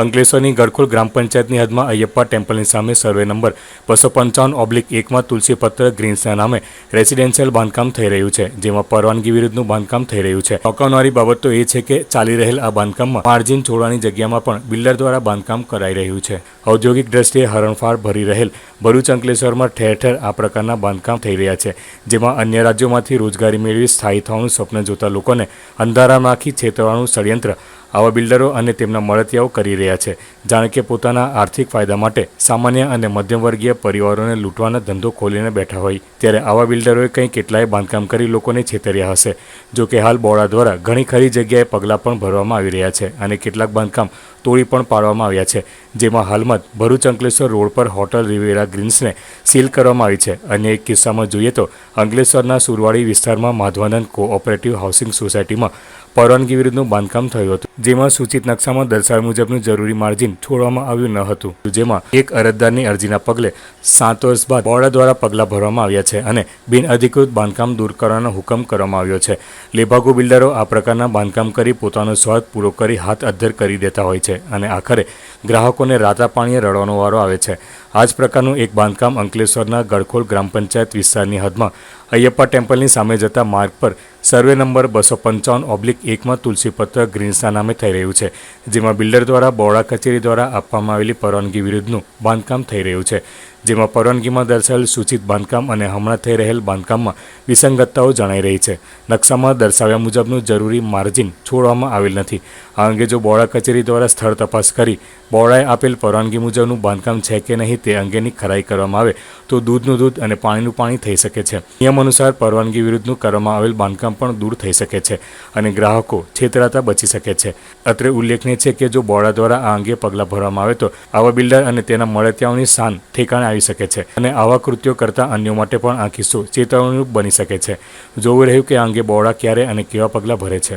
અંકલેશ્વરની ગડખોલ ગ્રામ પંચાયતની હદમાં અયપ્પા ટેમ્પલની સામે survey number 255/1 તુલસીપત્ર ગ્રીન્સના નામે રેસિડેન્શિયલ બાંધકામ થઈ રહ્યું છે, જેમાં પરવાનગી વિરુદ્ધનું બાંધકામ થઈ રહ્યું છે. ચોંકાવનારી બાબત તો એ છે કે ચાલી રહેલ આ બાંધકામમાં માર્જિન છોડવાની જગ્યામાં પણ બિલ્ડર દ્વારા બાંધકામ કરાઈ રહ્યું છે. ઔદ્યોગિક દ્રષ્ટિએ હરણફાળ ભરી રહેલ ભરૂચ અંકલેશ્વરમાં ઠેર ઠેર આ પ્રકારના બાંધકામ થઈ રહ્યા છે, જેમાં અન્ય રાજ્યોમાંથી રોજગારી મેળવી સ્થાયી થવાનું સ્વપ્ન જોતા લોકોને અંધારામાં નાખી છેતરવાનું ષડયંત્ર આવા બિલ્ડરો અને તેમના મળતિયાઓ કરી રહ્યા છે. જાણે કે પોતાના આર્થિક ફાયદા માટે સામાન્ય અને મધ્યમવર્ગીય પરિવારોને લૂંટવાનો ધંધો ખોલીને બેઠા હોય, ત્યારે આવા બિલ્ડરોએ કંઈ કેટલાય બાંધકામ કરી લોકોને છેતર્યા હશે. જો કે હાલ બોર્ડા દ્વારા ઘણી ખરી જગ્યાએ પગલાં પણ ભરવામાં આવી રહ્યા છે અને કેટલાક બાંધકામ તોડી પણ પાડવામાં આવ્યા છે, જેમાં હાલમાં ભરૂચ અંકલેશ્વર રોડ પર હોટલ રિવેરા ગ્રીન્સને સીલ કરવામાં આવી છે. અન્ય એક કિસ્સામાં જોઈએ તો અંકલેશ્વરના સુરવાડી વિસ્તારમાં માધવાનંદ કોઓપરેટિવ હાઉસિંગ સોસાયટીમાં પરવાનગી વિરુદ્ધનું બાંધકામ થયું હતું, જેમાં સૂચિત નકશામાં દર્શાવ્યા મુજબનું જરૂરી માર્જિન છોડવામાં આવ્યું ન હતું. જેમાં એક અરજદારની અરજીના પગલે 7 વર્ષ બાદ બોર્ડા દ્વારા પગલાં ભરવામાં આવ્યા છે અને બિનઅધિકૃત બાંધકામ દૂર કરવાનો હુકમ કરવામાં આવ્યો છે. લેભાગુ બિલ્ડરો આ પ્રકારના બાંધકામ કરી પોતાનો સ્વાર્થ પૂરો કરી હાથ અદ્ધર કરી દેતા હોય છે અને આખરે ગ્રાહકોને રાતા પાણીએ રડવાનો વારો આવે છે. આ જ પ્રકારનું એક બાંધકામ અંકલેશ્વરના ગડખોલ ગ્રામ પંચાયત વિસ્તારની હદમાં અયપ્પા ટેમ્પલની સામે જતા માર્ગ પર સર્વે નંબર 255/1 તુલસીપત્ર ગ્રીન્સના નામે થઈ રહ્યું છે, જેમાં બિલ્ડર દ્વારા બોર્ડા કચેરી દ્વારા આપવામાં આવેલી પરવાનગી વિરુદ્ધનું બાંધકામ થઈ રહ્યું છે. જેમાં પરવાનગીમાં દર્શાવેલ સૂચિત બાંધકામ અને હમણાં થઈ રહેલ બાંધકામમાં વિસંગતતાઓ જણાઈ રહી છે. નકશામાં દર્શાવ્યા મુજબનું જરૂરી માર્જિન છોડવામાં આવેલ નથી. આ અંગે જો બોર્ડા કચેરી દ્વારા સ્થળ તપાસ કરી બોર્ડાએ આપેલ પરવાનગી મુજબનું બાંધકામ છે કે નહીં તે અંગેની ખરાઈ કરવામાં આવે તો દૂધનું દૂધ અને પાણીનું પાણી થઈ શકે છે. નિયમ અનુસાર પરવાનગી વિરુદ્ધનું કરવામાં આવેલ બાંધકામ પણ દૂર થઈ શકે છે અને ગ્રાહકો છેતરાતા બચી શકે છે. અત્રે ઉલ્લેખનીય છે કે જો બોર્ડા દ્વારા આ અંગે પગલાં ભરવામાં આવે તો આવા બિલ્ડર અને તેના મળતિયાઓની શાન ઠેકાણે આવી શકે છે અને આવા કૃત્યો કરતા અન્યો માટે પણ આ કિસ્સો ચેતવણીરૂપ બની શકે છે. જોવું રહ્યું કે આ અંગે બોર્ડા ક્યારે અને કેવા પગલાં ભરે છે.